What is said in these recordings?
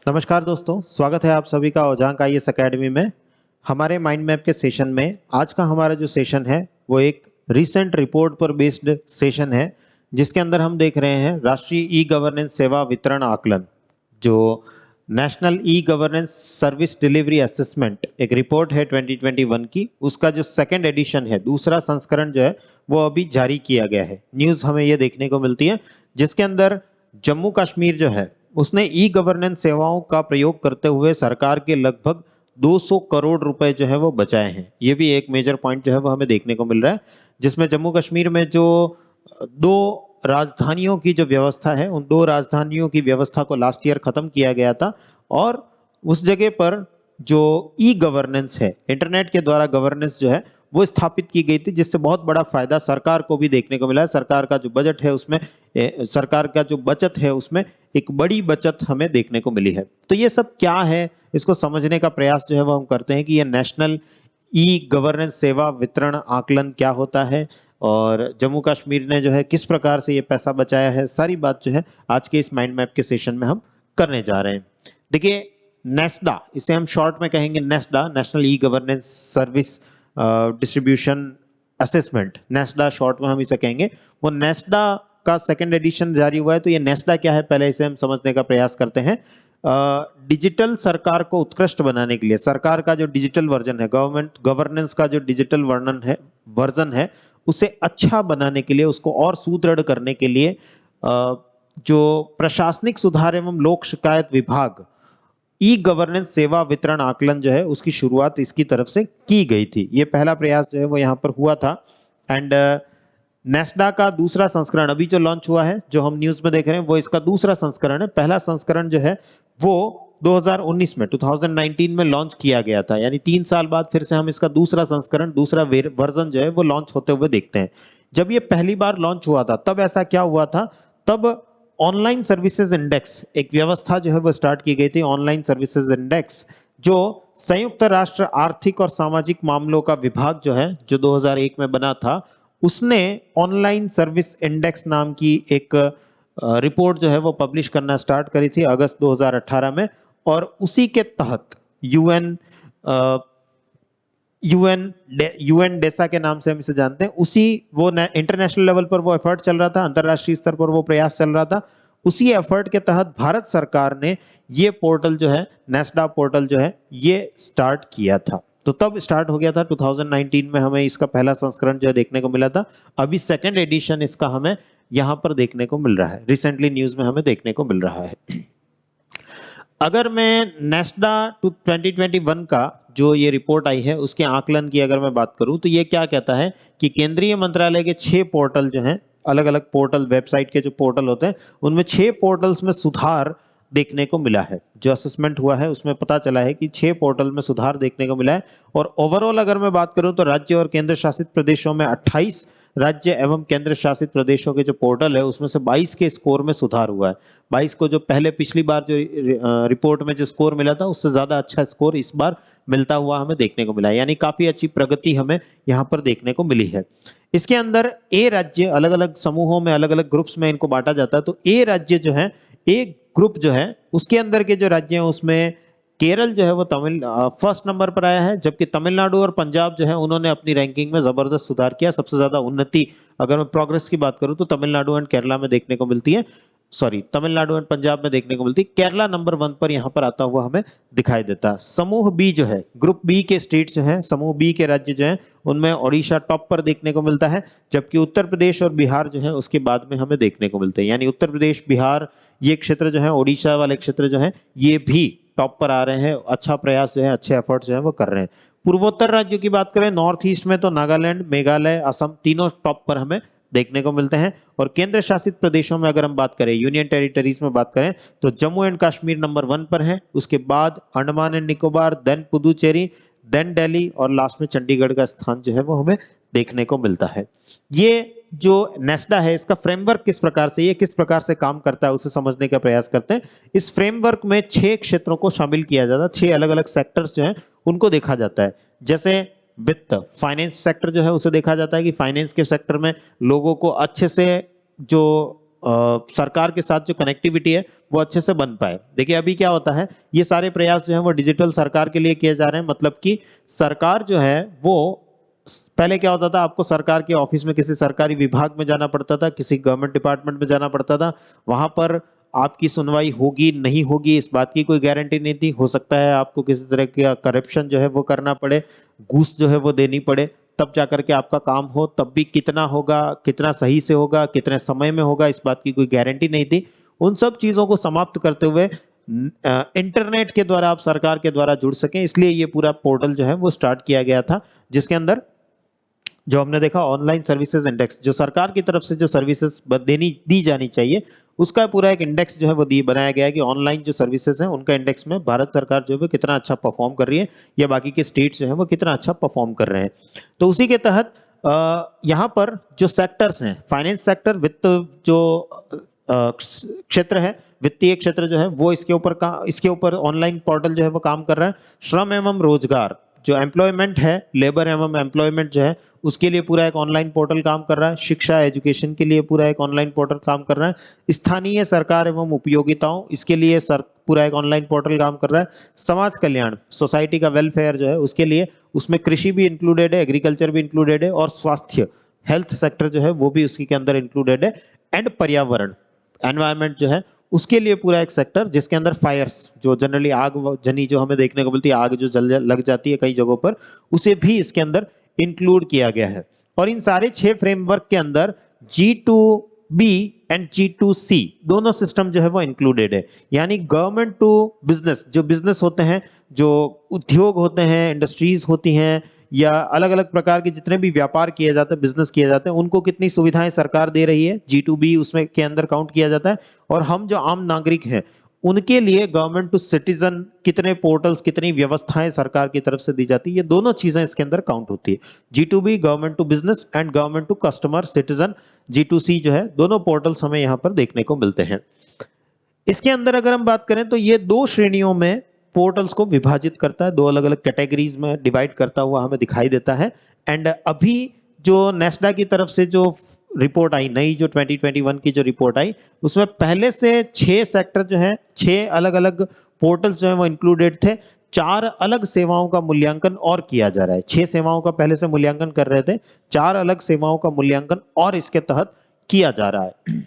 नमस्कार दोस्तों, स्वागत है आप सभी का ओजांक आईएएस एकेडमी में। हमारे माइंड मैप के सेशन में आज का हमारा जो सेशन है वो एक रीसेंट रिपोर्ट पर बेस्ड सेशन है, जिसके अंदर हम देख रहे हैं राष्ट्रीय ई गवर्नेंस सेवा वितरण आकलन, जो national e governance service delivery assessment एक रिपोर्ट है 2021 की। उसका जो सेकंड एडिशन है, दूसरा संस्करण जो है वो अभी जारी किया गया है। न्यूज़ हमें ये देखने को मिलती है जिसके अंदर जम्मू कश्मीर जो है उसने ई गवर्नेंस सेवाओं का प्रयोग करते हुए सरकार के लगभग 200 करोड़ रुपए जो है वो बचाए हैं। ये भी एक मेजर पॉइंट जो है वो हमें देखने को मिल रहा है, जिसमें जम्मू कश्मीर में जो दो राजधानियों की जो व्यवस्था है, उन दो राजधानियों की व्यवस्था को लास्ट ईयर खत्म किया गया था और उस जगह पर जो ई गवर्नेंस है, इंटरनेट के द्वारा गवर्नेंस जो है वो स्थापित की गई थी, जिससे बहुत बड़ा फायदा सरकार को भी देखने को मिला है। सरकार का जो बजट है उसमें सरकार का जो बचत है उसमें एक बड़ी बचत हमें देखने को मिली है। तो ये सब क्या है, इसको समझने का प्रयास जो है वो हम करते हैं कि ये नेशनल ई गवर्नेंस सेवा वितरण आकलन क्या होता है और जम्मू कश्मीर ने जो है किस प्रकार से ये पैसा बचाया है। सारी बात जो है आज के इस माइंड मैप के सेशन में हम करने जा रहे हैं। देखिए, नेस्डा, इसे हम शॉर्ट में कहेंगे नेस्डा, national e governance service distribution assessment, नेस्डा short में हम इसे कहेंगे। वो नेस्डा का सेकंड एडिशन जारी हुआ है। तो ये नेस्डा क्या है, पहले इसे हम समझने का प्रयास करते हैं। डिजिटल सरकार को उत्कृष्ट बनाने के लिए सरकार का जो डिजिटल वर्जन है, गवर्नमेंट गवर्नेंस का जो डिजिटल वर्जन है उसे अच्छा बनाने के लिए, उसको और सुदृढ़ करने के लिए जो प्रशासनिक सुधार एवं लोक शिकायत विभाग ई गवर्नेंस सेवा वितरण आकलन जो है उसकी शुरुआत इसकी तरफ से की गई थी। ये पहला प्रयास जो है वो यहाँ पर हुआ था। एंड नेस्डा का दूसरा संस्करण अभी जो लॉन्च हुआ है, जो हम न्यूज में देख रहे हैं, वो इसका दूसरा संस्करण है। पहला संस्करण जो है वो 2019 में 2019 में लॉन्च किया गया था, यानी 3 साल बाद फिर से हम इसका दूसरा संस्करण, दूसरा वर्जन जो है वो लॉन्च होते हुए देखते हैं। जब ये पहली बार लॉन्च हुआ था तब ऐसा क्या हुआ था, तब ऑनलाइन सर्विसेज इंडेक्स एक व्यवस्था जो है वो स्टार्ट की गई थी। ऑनलाइन सर्विसेज इंडेक्स जो संयुक्त राष्ट्र आर्थिक और सामाजिक मामलों का विभाग जो है, जो 2001 में बना था, उसने ऑनलाइन सर्विस इंडेक्स नाम की एक रिपोर्ट जो है वो पब्लिश करना स्टार्ट करी थी अगस्त 2018 में। और उसी के तहत यूएन डेसा के नाम से हम इसे जानते हैं, उसी वो इंटरनेशनल लेवल पर वो एफर्ट चल रहा था, अंतरराष्ट्रीय स्तर पर वो प्रयास चल रहा था। उसी एफर्ट के तहत भारत सरकार ने ये पोर्टल जो है, नेस्डा पोर्टल जो है, ये स्टार्ट किया था। तो तब स्टार्ट हो गया था 2019 में, हमें इसका पहला संस्करण जो है देखने को मिला था। अभी सेकंड एडिशन इसका हमें यहाँ पर देखने को मिल रहा है, रिसेंटली न्यूज में हमें देखने को मिल रहा है। अगर मैं नेस्डा 2021 का जो ये रिपोर्ट आई है उसके आकलन की अगर मैं बात करूं, तो ये क्या कहता है कि केंद्रीय मंत्रालय के 6 पोर्टल जो हैं, अलग अलग पोर्टल, वेबसाइट के जो पोर्टल होते हैं, उनमें 6 पोर्टल्स में सुधार देखने को मिला है। जो असेसमेंट हुआ है उसमें पता चला है कि 6 पोर्टल में सुधार देखने को मिला है। और ओवरऑल अगर मैं बात करूं तो राज्य और केंद्र शासित प्रदेशों में 28 राज्य एवं केंद्र शासित प्रदेशों के जो पोर्टल है उसमें से 22 के स्कोर में सुधार हुआ है। 22 को जो पहले पिछली बार जो रिपोर्ट में जो स्कोर मिला था उससे ज्यादा अच्छा स्कोर इस बार मिलता हुआ हमें देखने को मिला है, यानी काफी अच्छी प्रगति हमें यहाँ पर देखने को मिली है। इसके अंदर ए राज्य अलग अलग समूहों में, अलग अलग ग्रुप्स में इनको बांटा जाता है। तो ए राज्य जो है, एक ग्रुप जो है, उसके अंदर के जो राज्य हैं उसमें केरल जो है वो फर्स्ट नंबर पर आया है, जबकि तमिलनाडु और पंजाब जो है उन्होंने अपनी रैंकिंग में जबरदस्त सुधार किया। सबसे ज्यादा उन्नति अगर मैं प्रोग्रेस की बात करूं तो तमिलनाडु एंड केरला में देखने को मिलती है, तमिलनाडु एंड पंजाब में देखने को मिलती है। केरला नंबर 1 पर यहाँ पर आता हुआ हमें दिखाई देता है। समूह बी जो है, ग्रुप बी के स्टेट जो है, समूह बी के राज्य जो है, उनमें ओडिशा टॉप पर देखने को मिलता है, जबकि उत्तर प्रदेश और बिहार जो है उसके बाद में हमें देखने को मिलते हैं। यानी उत्तर प्रदेश, बिहार, ये क्षेत्र जो है, ओडिशा वाले क्षेत्र जो है, ये भी टॉप पर आ रहे हैं। अच्छा प्रयास जो है, अच्छे एफर्ट्स जो है वो कर रहे हैं। पूर्वोत्तर राज्यों की बात करें, नॉर्थ ईस्ट में तो नागालैंड, मेघालय, असम तीनों टॉप पर हमें देखने को मिलते हैं। और केंद्र शासित प्रदेशों में अगर हम बात करें, यूनियन टेरिटरीज में बात करें, तो जम्मू एंड कश्मीर नंबर 1 पर है, उसके बाद Andaman and Nicobar, then Puducherry, then Delhi और लास्ट में चंडीगढ़ का स्थान जो है वो हमें देखने को मिलता है। ये जो नेस्डा है, इसका फ्रेमवर्क किस प्रकार से, ये किस प्रकार से काम करता है उसे समझने का प्रयास करते हैं। इस फ्रेमवर्क में 6 क्षेत्रों को शामिल किया जाता है, 6 अलग अलग सेक्टर्स जो हैं उनको देखा जाता है। जैसे वित्त, फाइनेंस सेक्टर जो है उसे देखा जाता है कि फाइनेंस के सेक्टर में लोगों को अच्छे से जो सरकार के साथ जो कनेक्टिविटी है वो अच्छे से बन पाए। देखिए अभी क्या होता है, ये सारे प्रयास जो है वो डिजिटल सरकार के लिए किए जा रहे हैं। मतलब कि सरकार जो है वो पहले क्या होता था, आपको सरकार के ऑफिस में किसी सरकारी विभाग में जाना पड़ता था, किसी गवर्नमेंट डिपार्टमेंट में जाना पड़ता था, वहां पर आपकी सुनवाई होगी नहीं होगी इस बात की कोई गारंटी नहीं थी। हो सकता है आपको किसी तरह का करप्शन जो है वो करना पड़े, घूस जो है वो देनी पड़े, तब जाकर के आपका काम हो। तब भी कितना होगा, कितना सही से होगा, कितने समय में होगा, इस बात की कोई गारंटी नहीं थी। उन सब चीजों को समाप्त करते हुए इंटरनेट के द्वारा आप सरकार के द्वारा जुड़ सकें, इसलिए ये पूरा पोर्टल जो है वो स्टार्ट किया गया था, जिसके अंदर जो हमने देखा ऑनलाइन सर्विसेज इंडेक्स, जो सरकार की तरफ से जो सर्विसेज दी जानी चाहिए उसका पूरा एक इंडेक्स जो है वो बनाया गया है कि ऑनलाइन जो सर्विसेज हैं उनका इंडेक्स में भारत सरकार जो है कितना अच्छा परफॉर्म कर रही है या बाकी के स्टेट्स जो है वो कितना अच्छा परफॉर्म कर रहे हैं। तो उसी के तहत यहाँ पर जो सेक्टर्स हैं, फाइनेंस सेक्टर, वित्त जो क्षेत्र है, वित्तीय क्षेत्र जो है वो इसके ऊपर ऑनलाइन पोर्टल जो है वो काम कर रहा है। श्रम एवं रोजगार जो एम्प्लॉयमेंट है, लेबर एवं एम्प्लॉयमेंट जो है उसके लिए पूरा एक ऑनलाइन पोर्टल काम कर रहा है। शिक्षा एजुकेशन के लिए पूरा एक ऑनलाइन पोर्टल काम कर रहा है। स्थानीय सरकार एवं उपयोगिताओं, इसके लिए पूरा एक ऑनलाइन पोर्टल काम कर रहा है। समाज कल्याण, सोसाइटी का वेलफेयर जो है उसके लिए, उसमें कृषि भी इंक्लूडेड है, एग्रीकल्चर भी इंक्लूडेड है, और स्वास्थ्य हेल्थ सेक्टर जो है वो भी उसी के अंदर इंक्लूडेड है। एंड पर्यावरण, एनवायरमेंट जो है उसके लिए पूरा एक सेक्टर, जिसके अंदर फायर्स, जो जनरली आग जनी जो हमें देखने को मिलती है, आग जो लग जाती है कई जगहों पर, उसे भी इसके अंदर इंक्लूड किया गया है। और इन सारे 6 फ्रेमवर्क के अंदर G2B एंड G2C दोनों सिस्टम जो है वो इंक्लूडेड है। यानी गवर्नमेंट टू बिजनेस, जो बिजनेस होते हैं, जो उद्योग होते हैं, इंडस्ट्रीज होती हैं, या अलग अलग प्रकार के जितने भी व्यापार किए जाते हैं, बिजनेस किए जाते हैं, उनको कितनी सुविधाएं सरकार दे रही है, G2B उसमें के अंदर काउंट किया जाता है। और हम जो आम नागरिक हैं उनके लिए गवर्नमेंट टू सिटीजन कितने पोर्टल्स, कितनी व्यवस्थाएं सरकार की तरफ से दी जाती है, ये दोनों चीजें इसके अंदर काउंट होती है। G2B government to business and government to customer citizen, G2C जो है, दोनों पोर्टल्स हमें यहाँ पर देखने को मिलते हैं। इसके अंदर अगर हम बात करें तो ये 2 श्रेणियों में पोर्टल्स को विभाजित करता है, 2 अलग अलग कैटेगरीज में डिवाइड करता हुआ हमें दिखाई देता है। एंड अभी जो नेस्डा की तरफ से जो रिपोर्ट आई, नई जो 2021 की जो रिपोर्ट आई, उसमें पहले से 6 सेक्टर जो है, 6 अलग अलग पोर्टल्स जो है वो इंक्लूडेड थे। 4 अलग सेवाओं का मूल्यांकन और किया जा रहा है। 6 सेवाओं का पहले से मूल्यांकन कर रहे थे, 4 अलग सेवाओं का मूल्यांकन और इसके तहत किया जा रहा है।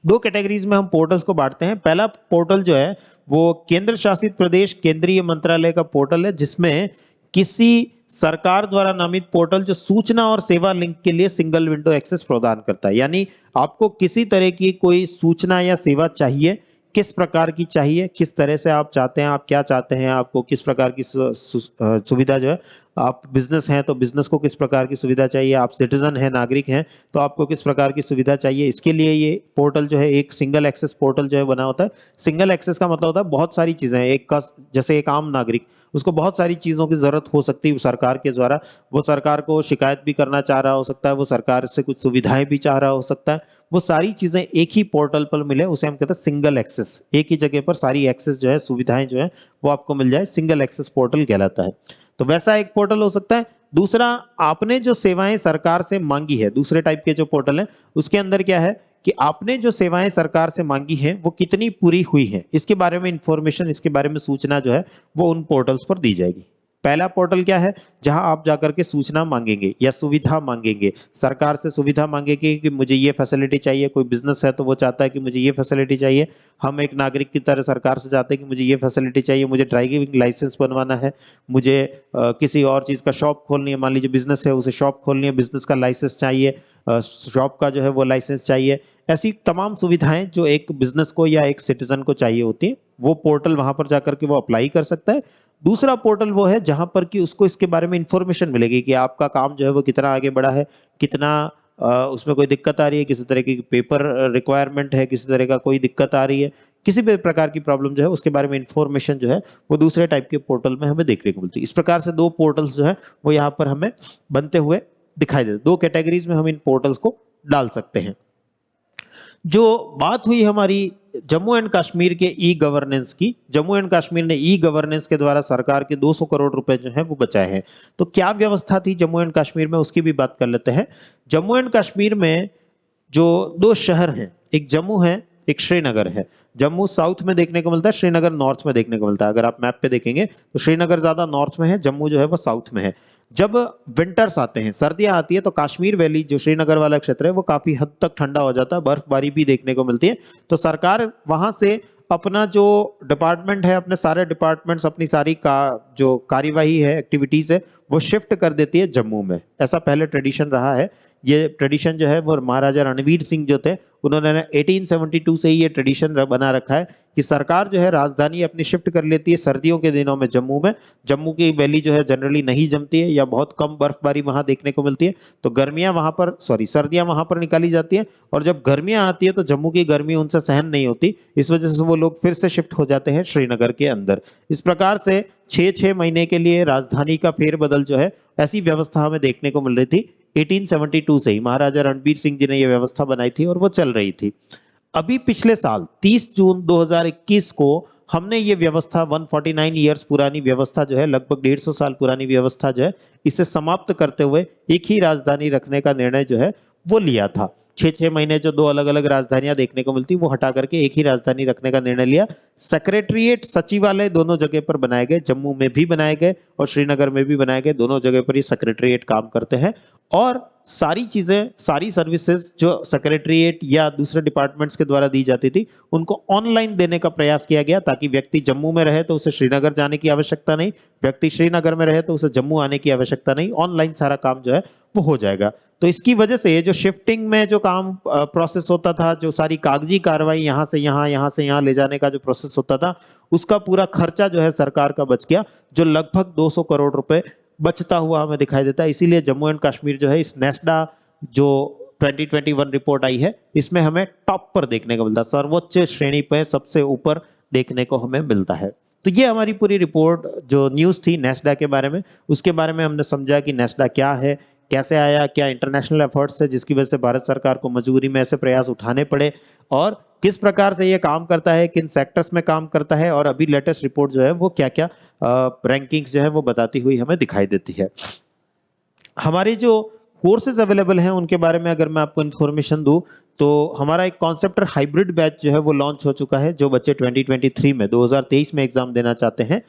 2 कैटेगरीज में हम पोर्टल्स को बांटते हैं। पहला पोर्टल जो है वो केंद्र शासित प्रदेश केंद्रीय मंत्रालय का पोर्टल है, जिसमें किसी सरकार द्वारा नामित पोर्टल जो सूचना और सेवा लिंक के लिए सिंगल विंडो एक्सेस प्रदान करता है। यानी आपको किसी तरह की कोई सूचना या सेवा चाहिए, किस प्रकार की चाहिए, किस तरह से आप चाहते हैं, आप क्या चाहते हैं, आपको किस प्रकार की सुविधा जो है, आप बिजनेस हैं तो बिजनेस को किस प्रकार की सुविधा चाहिए, आप सिटीजन हैं, नागरिक हैं तो आपको किस प्रकार की सुविधा चाहिए, इसके लिए ये पोर्टल जो है एक सिंगल एक्सेस पोर्टल जो है बना होता है। सिंगल एक्सेस का मतलब होता है बहुत सारी चीजें, एक का जैसे एक आम नागरिक, उसको बहुत सारी चीजों की जरूरत हो सकती है सरकार के द्वारा, वो सरकार को शिकायत भी करना चाह रहा हो सकता है, वो सरकार से कुछ सुविधाएं भी चाह रहा हो सकता है, वो सारी चीजें एक ही पोर्टल पर मिले, उसे हम कहते हैं सिंगल एक्सेस। एक ही जगह पर सारी एक्सेस जो है, सुविधाएं जो है वो आपको मिल जाए, सिंगल एक्सेस पोर्टल कहलाता है। तो वैसा एक पोर्टल हो सकता है। दूसरा, आपने जो सेवाएं सरकार से मांगी है, दूसरे टाइप के जो पोर्टल है उसके अंदर क्या है कि आपने जो सेवाएं सरकार से मांगी हैं वो कितनी पूरी हुई हैं, इसके बारे में इंफॉर्मेशन, इसके बारे में सूचना जो है वो उन पोर्टल्स पर दी जाएगी। पहला पोर्टल क्या है, जहां आप जाकर के सूचना मांगेंगे या सुविधा मांगेंगे, सरकार से सुविधा मांगेंगे कि मुझे ये फैसिलिटी चाहिए। कोई बिजनेस है तो वो चाहता है कि मुझे ये फैसिलिटी चाहिए, हम एक नागरिक की तरह सरकार से चाहते हैं कि मुझे ये फैसिलिटी चाहिए, मुझे ड्राइविंग लाइसेंस बनवाना है, मुझे किसी और चीज़ का शॉप खोलनी है, मान लीजिए बिजनेस है उसे शॉप खोलनी है, बिजनेस का लाइसेंस चाहिए, शॉप का जो है वो लाइसेंस चाहिए। ऐसी तमाम सुविधाएं जो एक बिजनेस को या एक सिटीजन को चाहिए होती है, वो पोर्टल वहां पर जाकर के वो अप्लाई कर सकता है। दूसरा पोर्टल वो है जहां पर कि उसको इसके बारे में इंफॉर्मेशन मिलेगी कि आपका काम जो है वो कितना आगे बढ़ा है, कितना उसमें कोई दिक्कत आ रही है, किसी तरह की पेपर रिक्वायरमेंट है, किसी तरह का कोई दिक्कत आ रही है, किसी भी प्रकार की प्रॉब्लम जो है उसके बारे में इंफॉर्मेशन जो है वो दूसरे टाइप के पोर्टल में हमें देखने को मिलती है। इस प्रकार से 2 पोर्टल्स जो है वो यहाँ पर हमें बनते हुए दिखाई देते। 2 कैटेगरीज में हम इन पोर्टल्स को डाल सकते हैं। जो बात हुई हमारी जम्मू एंड कश्मीर के ई गवर्नेंस की, जम्मू एंड कश्मीर ने ई गवर्नेंस के द्वारा सरकार के 200 करोड़ रुपए जो है वो बचाए हैं। तो क्या व्यवस्था थी जम्मू एंड कश्मीर में, उसकी भी बात कर लेते हैं। जम्मू एंड कश्मीर में जो दो शहर हैं, एक जम्मू है, एक श्रीनगर है। जम्मू साउथ में देखने को मिलता है, श्रीनगर नॉर्थ में देखने को मिलता है। अगर आप मैप पे देखेंगे तो श्रीनगर ज्यादा नॉर्थ में है, जम्मू जो है वो साउथ में है। जब विंटर्स आते हैं, सर्दियां आती है, तो कश्मीर वैली जो श्रीनगर वाला क्षेत्र है वो काफी हद तक ठंडा हो जाता है, बर्फबारी भी देखने को मिलती है। तो सरकार वहां से अपना जो डिपार्टमेंट है, अपने सारे डिपार्टमेंट्स, अपनी सारी का जो कार्यवाही है, एक्टिविटीज है, वो शिफ्ट कर देती है जम्मू में। ऐसा पहले ट्रेडिशन रहा है। ये ट्रेडिशन जो है वो महाराजा रणवीर सिंह जो थे, उन्होंने 1872 से ही ये ट्रेडिशन बना रखा है कि सरकार जो है राजधानी अपनी शिफ्ट कर लेती है सर्दियों के दिनों में जम्मू में। जम्मू की वैली जो है जनरली नहीं जमती है या बहुत कम बर्फबारी वहां देखने को मिलती है, तो गर्मियां वहां पर सर्दियां वहां पर निकाली जाती है। और जब गर्मियां आती है तो जम्मू की गर्मी उनसे सहन नहीं होती, इस वजह से वो लोग फिर से शिफ्ट हो जाते हैं श्रीनगर के अंदर। इस प्रकार से 6-6 महीने के लिए राजधानी का फेरबदल जो है, ऐसी व्यवस्था हमें देखने को मिल रही थी 1872 से ही। महाराजा रणबीर सिंह जी ने यह व्यवस्था बनाई थी और वो चल रही थी। अभी पिछले साल 30 जून 2021 को हमने ये व्यवस्था 149 ईयर्स पुरानी व्यवस्था जो है, लगभग 150 साल पुरानी व्यवस्था जो है, इसे समाप्त करते हुए एक ही राजधानी रखने का निर्णय जो है वो लिया था। 6-6 महीने जो दो अलग अलग राजधानियां देखने को मिलती वो हटा करके एक ही राजधानी रखने का निर्णय लिया। सेक्रेटरीट, सचिवालय दोनों जगह पर बनाए गए, जम्मू में भी बनाए गए और श्रीनगर में भी बनाए गए। दोनों जगह पर ही सेक्रेटरीट काम करते हैं और सारी चीजें, सारी सर्विसेज जो सेक्रेटरीट या दूसरे डिपार्टमेंट्स के द्वारा दी जाती थी, उनको ऑनलाइन देने का प्रयास किया गया, ताकि व्यक्ति जम्मू में रहे तो उसे श्रीनगर जाने की आवश्यकता नहीं, व्यक्ति श्रीनगर में रहे तो उसे जम्मू आने की आवश्यकता नहीं। ऑनलाइन सारा काम जो है वो हो जाएगा। तो इसकी वजह से ये जो शिफ्टिंग में जो काम प्रोसेस होता था, जो सारी कागजी कार्रवाई यहाँ से यहाँ ले जाने का जो प्रोसेस होता था, उसका पूरा खर्चा जो है सरकार का बच गया, जो लगभग 200 करोड़ रुपए बचता हुआ हमें दिखाई देता है। इसीलिए जम्मू एंड कश्मीर जो है इस नेस्डा जो 2021 रिपोर्ट आई है, इसमें हमें टॉप पर देखने को मिलता है, सर्वोच्च श्रेणी पे सबसे ऊपर देखने को हमें मिलता है। तो ये हमारी पूरी रिपोर्ट जो न्यूज़ थी नेस्डा के बारे में, उसके बारे में हमने समझा कि नेस्डा क्या है, कैसे आया, क्या इंटरनेशनल एफर्ट्स है जिसकी वजह से भारत सरकार को मजबूरी में ऐसे प्रयास उठाने पड़े, और किस प्रकार से ये काम करता है, किन सेक्टर्स में काम करता है, और अभी लेटेस्ट रिपोर्ट जो है वो क्या क्या रैंकिंग्स जो है वो बताती हुई हमें दिखाई देती है। हमारे जो कोर्सेज अवेलेबल हैं उनके बारे में अगर मैं आपको इन्फॉर्मेशन दूं, तो हमारा एक कॉन्सेप्टर हाइब्रिड बैच जो है वो लॉन्च हो चुका है। जो बच्चे 2023 में 2023 में एग्जाम देना चाहते हैं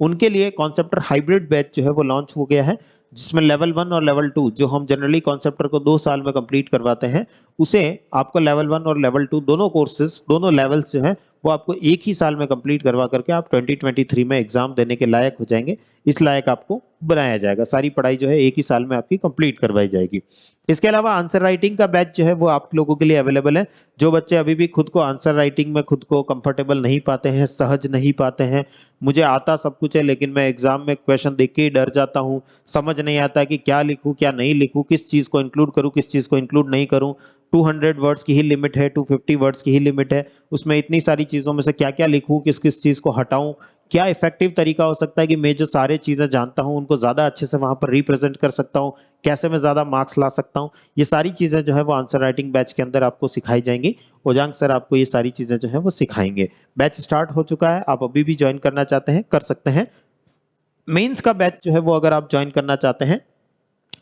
उनके लिए कॉन्सेप्टर हाइब्रिड बैच जो है वो लॉन्च हो गया है, जिसमें लेवल 1 और लेवल 2 जो हम जनरली कॉन्सेप्टर को 2 साल में कंप्लीट करवाते हैं, उसे आपको लेवल 1 और लेवल 2 दोनों कोर्सेज, दोनों लेवल्स जो हैं वो आपको एक ही साल में कंप्लीट करवा करके आप 2023 में एग्जाम देने के लायक हो जाएंगे। इस लायक आपको बनाया जाएगा। सारी पढ़ाई जो है एक ही साल में आपकी कंप्लीट करवाई जाएगी। इसके अलावा आंसर राइटिंग का बैच जो है वो आप लोगों के लिए अवेलेबल है। जो बच्चे अभी भी खुद को आंसर राइटिंग में खुद को कंफर्टेबल नहीं पाते हैं, सहज नहीं पाते हैं, मुझे आता सब कुछ है लेकिन मैं एग्जाम में क्वेश्चन देख के ही डर जाता हूँ, समझ नहीं आता कि क्या लिखूं क्या नहीं लिखूं, किस चीज को इंक्लूड करूं किस चीज को इंक्लूड नहीं करूं, 200 वर्ड्स की ही लिमिट है, 250 वर्ड्स की ही लिमिट है, उसमें इतनी सारी चीजों में से क्या क्या लिखूं, किस किस चीज को हटाऊं, क्या इफेक्टिव तरीका हो सकता है कि मैं जो सारे चीजें जानता हूं उनको ज्यादा अच्छे से वहां पर रिप्रेजेंट कर सकता हूं, कैसे मैं ज्यादा मार्क्स ला सकता हूं, ये सारी चीजें जो है वो आंसर राइटिंग बैच के अंदर आपको सिखाई जाएंगी। ओजांग सर आपको ये सारी चीजें जो है वो सिखाएंगे। बैच स्टार्ट हो चुका है, आप अभी भी ज्वाइन करना चाहते हैं कर सकते हैं। मेंस का बैच जो है वो अगर आप ज्वाइन करना चाहते हैं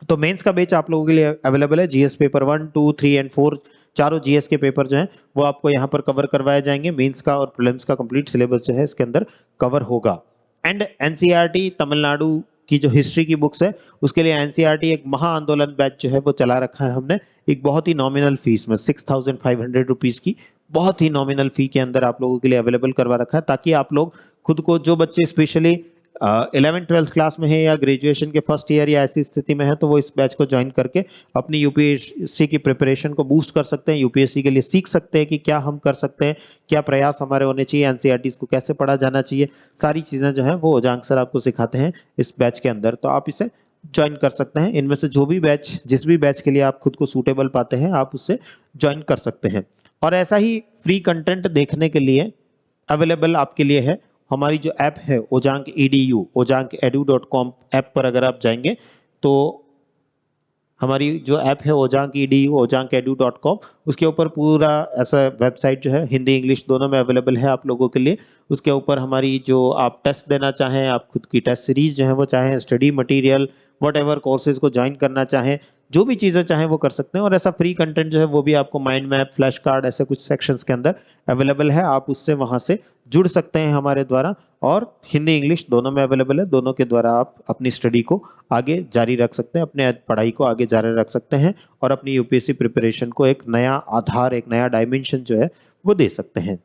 तो मेंस का बैच आप लोगों के लिए अवेलेबल है। जीएस पेपर 1, 2, 3 एंड 4 चारों जीएस के पेपर जो हैं वो आपको यहाँ पर कवर करवाए जाएंगे। मेंस का और प्रीलिम्स का कंप्लीट सिलेबस जो है इसके अंदर कवर होगा। एंड एनसीईआरटी तमिलनाडु की जो हिस्ट्री की बुक्स है उसके लिए एनसीईआरटी एक महा आंदोलन बैच जो है वो चला रखा है हमने, एक बहुत ही नॉमिनल फीस में 6500 रुपीज की बहुत ही नॉमिनल फी के अंदर आप लोगों के लिए अवेलेबल करवा रखा है, ताकि आप लोग खुद को, जो बच्चे स्पेशली 11th-12th क्लास में है या ग्रेजुएशन के फर्स्ट ईयर या ऐसी स्थिति में है, तो वो इस बैच को ज्वाइन करके अपनी यूपीएससी की प्रिपरेशन को बूस्ट कर सकते हैं, यूपीएससी के लिए सीख सकते हैं कि क्या हम कर सकते हैं, क्या प्रयास हमारे होने चाहिए, एनसीईआरटी को कैसे पढ़ा जाना चाहिए, सारी चीजें जो है वो ओजांग सर आपको सिखाते हैं इस बैच के अंदर। तो आप इसे ज्वाइन कर सकते हैं। इनमें से जो भी बैच, जिस भी बैच के लिए आप खुद को सूटेबल पाते हैं आप उससे ज्वाइन कर सकते हैं। और ऐसा ही फ्री कंटेंट देखने के लिए अवेलेबल आपके लिए है हमारी जो ऐप है ओजांग EDU, ojangedu.com ऐप पर अगर आप जाएंगे तो हमारी जो ऐप है ओजांग EDU, ojangedu.com, उसके ऊपर पूरा ऐसा वेबसाइट जो है हिंदी इंग्लिश दोनों में अवेलेबल है आप लोगों के लिए। उसके ऊपर हमारी जो आप टेस्ट देना चाहें, आप खुद की टेस्ट सीरीज जो है वो चाहें, study material, what ever courses को ज्वाइन करना चाहें, जो भी चीजें चाहें वो कर सकते हैं। और ऐसा फ्री कंटेंट जो है वो भी आपको माइंड मैप, फ्लैश कार्ड, ऐसे कुछ सेक्शंस के अंदर अवेलेबल है, आप उससे वहां से जुड़ सकते हैं हमारे द्वारा। और हिंदी इंग्लिश दोनों में अवेलेबल है, दोनों के द्वारा आप अपनी स्टडी को आगे जारी रख सकते हैं, अपने पढ़ाई को आगे जारी रख सकते हैं और अपनी यूपीएससी प्रिपरेशन को एक नया आधार, एक नया डायमेंशन जो है वो दे सकते हैं।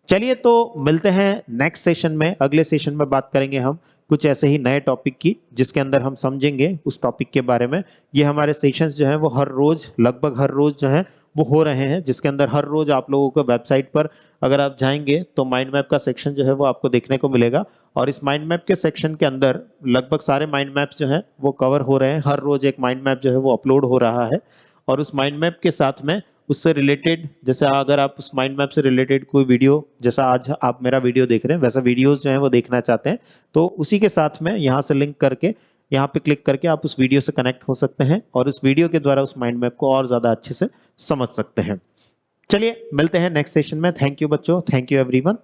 चलिए तो मिलते हैं नेक्स्ट सेशन में। अगले सेशन में बात करेंगे हम कुछ ऐसे ही नए टॉपिक की, जिसके अंदर हम समझेंगे उस टॉपिक के बारे में। ये हमारे सेशंस जो हैं वो हर रोज, लगभग हर रोज जो है वो हो रहे हैं, जिसके अंदर हर रोज आप लोगों को वेबसाइट पर अगर आप जाएंगे तो माइंड मैप का सेक्शन जो है वो आपको देखने को मिलेगा। और इस माइंड मैप के सेक्शन के अंदर लगभग सारे माइंड मैप्स जो हैं वो कवर हो रहे हैं। हर रोज एक माइंड मैप जो है वो अपलोड हो रहा है। और उस माइंड मैप के साथ में उससे रिलेटेड, जैसे अगर आप उस माइंड मैप से रिलेटेड कोई वीडियो, जैसा आज आप मेरा वीडियो देख रहे हैं, वैसा वीडियोस जो है वो देखना चाहते हैं, तो उसी के साथ में यहाँ से लिंक करके, यहाँ पे क्लिक करके आप उस वीडियो से कनेक्ट हो सकते हैं और उस वीडियो के द्वारा उस माइंड मैप को और ज्यादा अच्छे से समझ सकते हैं। चलिए मिलते हैं नेक्स्ट सेशन में। थैंक यू बच्चों, थैंक यू एवरीवन।